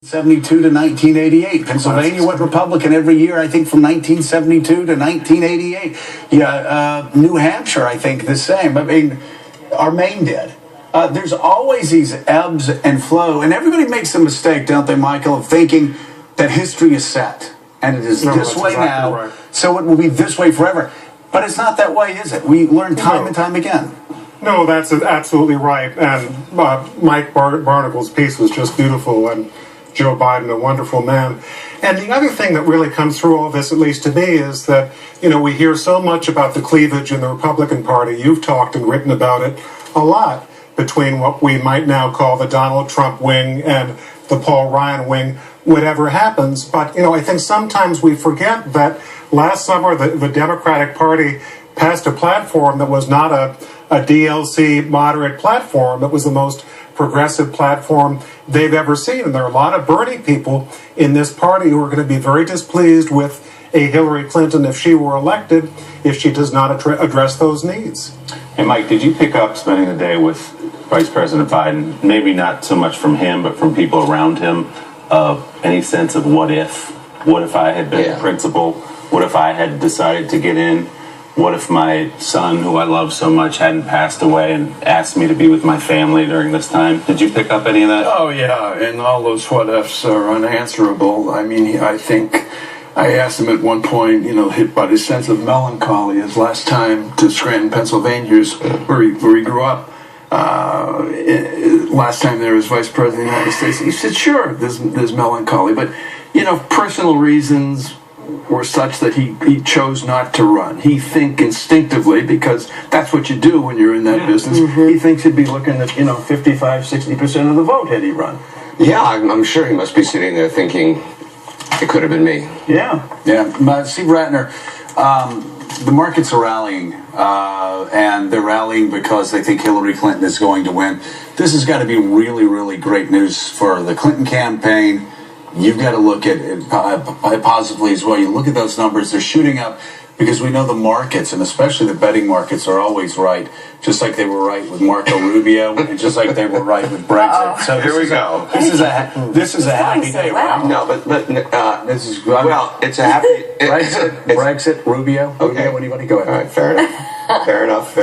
72 to 1988. Pennsylvania went Republican every year, I think, from 1972 to 1988. Yeah, New Hampshire, I think, the same. I mean, our Maine did. There's always these ebbs and flow, and everybody makes the mistake, don't they, Michael, of thinking that history is set, and it is this way now, right. So it will be this way forever. But it's not that way, is it? We learn time and time again. No, that's absolutely right. And Mike Barnacle's piece was just beautiful, and Joe Biden, a wonderful man. And the other thing that really comes through all this, at least to me, is that, you know, we hear so much about the cleavage in the Republican Party. You've talked and written about it a lot, between what we might now call the Donald Trump wing and the Paul Ryan wing, whatever happens. But, you know, I think sometimes we forget that last summer the Democratic Party passed a platform that was not a DLC moderate platform. It was the most progressive platform they've ever seen. And there are a lot of Bernie people in this party who are going to be very displeased with a Hillary Clinton if she were elected, if she does not address those needs. Hey, Mike, did you pick up spending the day with Vice President Biden, maybe not so much from him, but from people around him, any sense of what if? What if I had been the principal? What if I had decided to get in? What if my son, who I love so much, hadn't passed away and asked me to be with my family during this time? Did you pick up any of that? Oh, yeah, and all those what ifs are unanswerable. I mean, I think I asked him at one point, you know, hit by his sense of melancholy, his last time to Scranton, Pennsylvania, where he grew up. Last time there as Vice President of the United States, he said, sure, there's melancholy, but, you know, personal reasons were such that he chose not to run. He think instinctively, because that's what you do when you're in that business. He thinks he'd be looking at, 55-60% of the vote had he run. Yeah, I'm sure he must be sitting there thinking, it could have been me. Yeah. Steve Ratner, the markets are rallying, and they're rallying because they think Hillary Clinton is going to win. This has got to be really, really great news for the Clinton campaign. You've got to look at it positively as well. You look at those numbers, they're shooting up because we know the markets, and especially the betting markets, are always right, just like they were right with Marco Rubio, and just like they were right with Brexit. So here we go. This is a happy day, right? No, but This is well, it's a happy Brexit, Rubio. Okay, Rubio, anybody? Go ahead. All right, fair enough. Fair enough.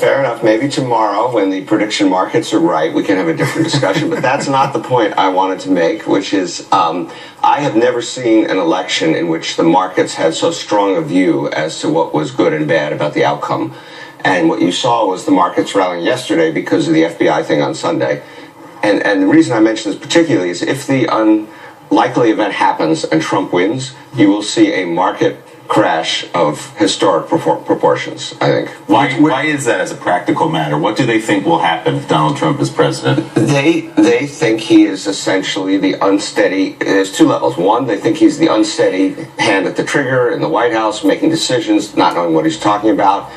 Fair enough. Maybe tomorrow, when the prediction markets are right, we can have a different discussion. But that's not the point I wanted to make, which is I have never seen an election in which the markets had so strong a view as to what was good and bad about the outcome. And what you saw was the markets rallying yesterday because of the FBI thing on Sunday. And the reason I mention this particularly is if the unlikely event happens and Trump wins, you will see a market crash of historic proportions, I think. Why is that as a practical matter? What do they think will happen if Donald Trump is president? They think he is essentially the unsteady. There's two levels. One, they think he's the unsteady hand at the trigger in the White House, making decisions, not knowing what he's talking about.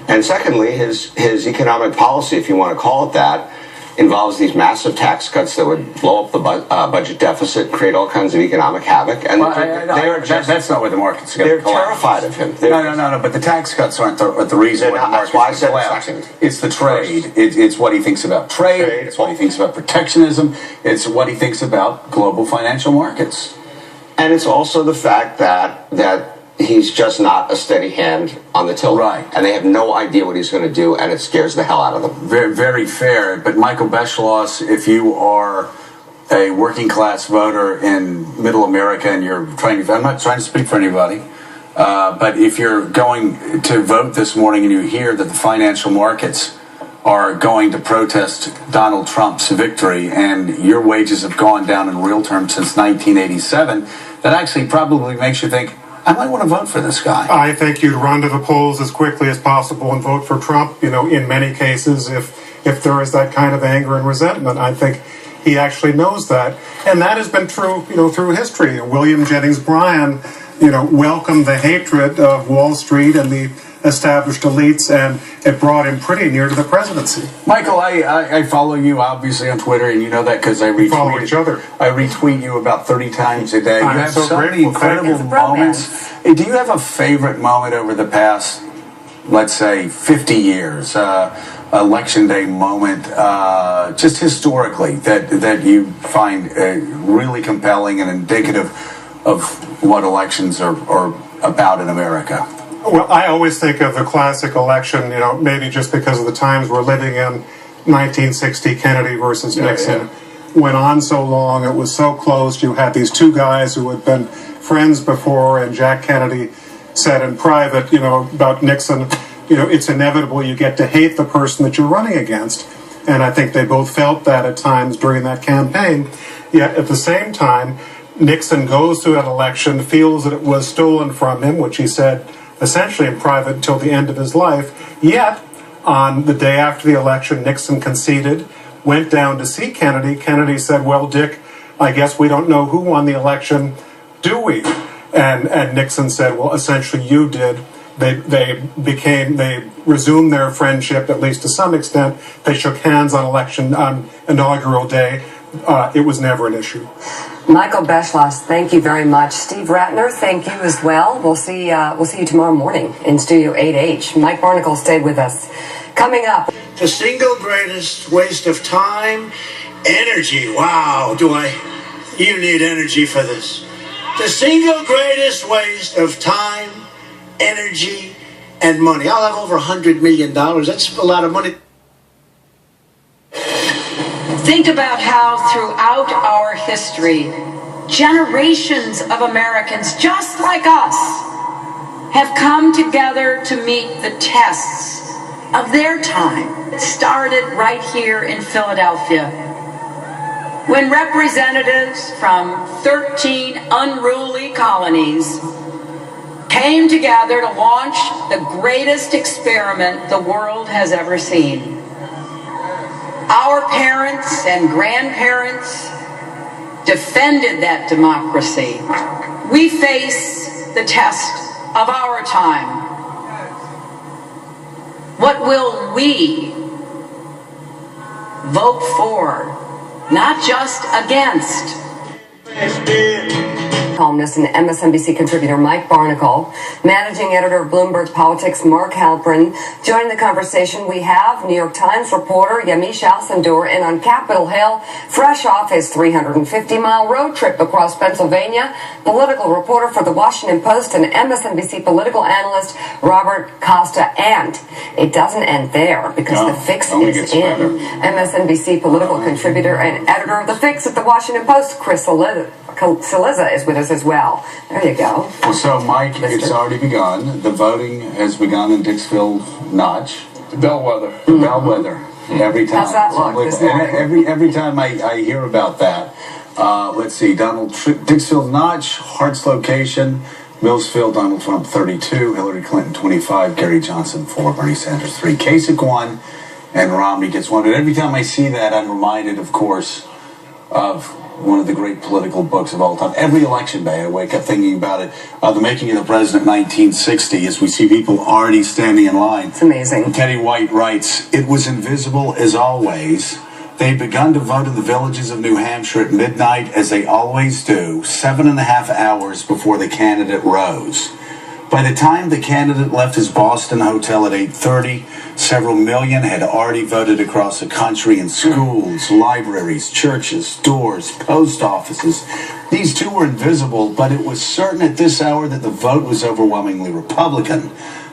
And secondly, his economic policy, if you want to call it that, involves these massive tax cuts that would blow up the budget deficit, create all kinds of economic havoc. And that's not what the market's going to collapse. They're terrified of him. No. But the tax cuts aren't the reason why the market's going to collapse. It's the trade. It's what he thinks about trade. It's what he thinks about protectionism. It's what he thinks about global financial markets. And it's also the fact that he's just not a steady hand on the tiller. Right. And they have no idea what he's going to do, and it scares the hell out of them. Very, very fair. But Michael Beschloss, if you are a working class voter in middle America and you're I'm not trying to speak for anybody, but if you're going to vote this morning and you hear that the financial markets are going to protest Donald Trump's victory and your wages have gone down in real terms since 1987, that actually probably makes you think, I might want to vote for this guy. I think you'd run to the polls as quickly as possible and vote for Trump. You know, in many cases, if there is that kind of anger and resentment, I think he actually knows that. And that has been true, through history. William Jennings Bryan, welcomed the hatred of Wall Street and the established elites, and it brought him pretty near to the presidency. Michael, I follow you obviously on Twitter, and you know that because I follow each other. I retweet you about 30 times a day. You have so many incredible moments. Do you have a favorite moment over the past, let's say, 50 years? election day moment, just historically, that you find really compelling and indicative of what elections are about in America? Well, I always think of the classic election, maybe just because of the times we're living in. 1960, Kennedy versus Nixon went on so long, it was so close. You had these two guys who had been friends before, and Jack Kennedy said in private, about Nixon, it's inevitable you get to hate the person that you're running against. And I think they both felt that at times during that campaign. Yet at the same time, Nixon goes to an election, feels that it was stolen from him, which he said essentially in private until the end of his life. Yet, on the day after the election, Nixon conceded, went down to see Kennedy. Kennedy said, well, Dick, I guess we don't know who won the election, do we? And Nixon said, well, essentially you did. They resumed their friendship, at least to some extent. They shook hands on inaugural day. It was never an issue. Michael Beschloss, thank you very much. Steve Ratner, thank you as well. We'll see you tomorrow morning in Studio 8H. Mike Barnicle stayed with us. Coming up, the single greatest waste of time, energy. Wow, you need energy for this. The single greatest waste of time, energy, and money. I'll have over $100 million. That's a lot of money. Think about how throughout our history, generations of Americans just like us have come together to meet the tests of their time. It started right here in Philadelphia, when representatives from 13 unruly colonies came together to launch the greatest experiment the world has ever seen. Our parents and grandparents defended that democracy. We face the test of our time. What will we vote for, not just against? Columnist and MSNBC contributor Mike Barnicle, managing editor of Bloomberg Politics Mark Halperin. Joining the conversation we have New York Times reporter Yamiche Alcindor, and on Capitol Hill, fresh off his 350-mile road trip across Pennsylvania, political reporter for the Washington Post and MSNBC political analyst Robert Costa. And it doesn't end there, because The Fix is in. Better. MSNBC political contributor and editor of The Fix at the Washington Post, Chris Cillizza, is with us as well. There you go. Well, so, Mike, it's already begun. The voting has begun in Dixville Notch. Bellwether. Bellwether. Every time. How's that look this morning? Every time I hear about that, let's see, Dixville Notch, Hart's location, Millsfield, Donald Trump 32, Hillary Clinton 25, Gary Johnson 4, Bernie Sanders 3, Kasich 1, and Romney gets 1. And every time I see that, I'm reminded, of course, of one of the great political books of all time. Every election day, I wake up thinking about it. The Making of the President, 1960, as we see people already standing in line. It's amazing. Teddy White writes, "It was invisible as always. They'd begun to vote in the villages of New Hampshire at midnight, as they always do, 7.5 hours before the candidate rose. By the time the candidate left his Boston hotel at 8:30, several million had already voted across the country in schools, libraries, churches, stores, post offices. These too were invisible, but it was certain at this hour that the vote was overwhelmingly Republican.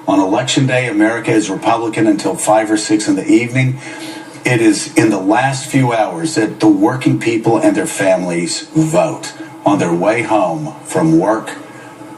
On Election Day, America is Republican until 5 or 6 in the evening. It is in the last few hours that the working people and their families vote on their way home from work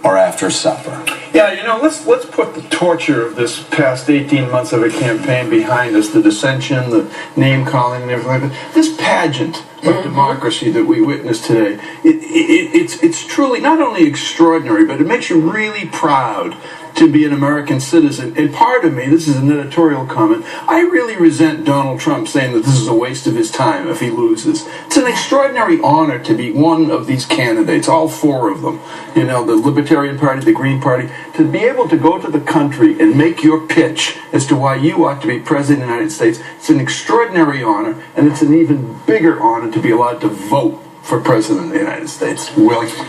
or after supper." Yeah, let's put the torture of this past 18 months of a campaign behind us, the dissension, the name-calling and everything like that. This pageant of democracy that we witnessed today, it's truly not only extraordinary, but it makes you really proud to be an American citizen. And part of me, this is an editorial comment, I really resent Donald Trump saying that this is a waste of his time if he loses. It's an extraordinary honor to be one of these candidates, all 4 of them. The Libertarian Party, the Green Party, to be able to go to the country and make your pitch as to why you ought to be president of the United States. It's an extraordinary honor, and it's an even bigger honor to be allowed to vote for president of the United States.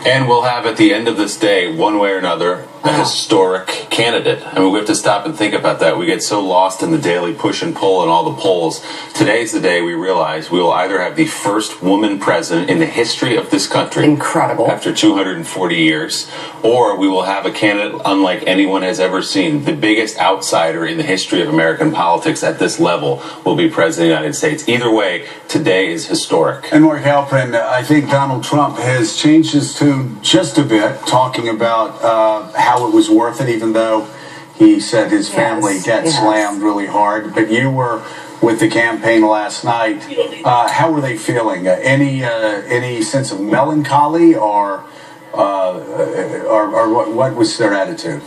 And we'll have at the end of this day, one way or another, a historic candidate. I mean, we have to stop and think about that. We get so lost in the daily push and pull and all the polls. Today's the day we realize we will either have the first woman president in the history of this country. Incredible. After 240 years, or we will have a candidate unlike anyone has ever seen. The biggest outsider in the history of American politics at this level will be president of the United States. Either way, today is historic. And Mark Halperin, I think Donald Trump has changed his tune just a bit, talking about how it was worth it, even though he said his family got slammed really hard. But you were with the campaign last night. How were they feeling? Any sense of melancholy, or what was their attitude?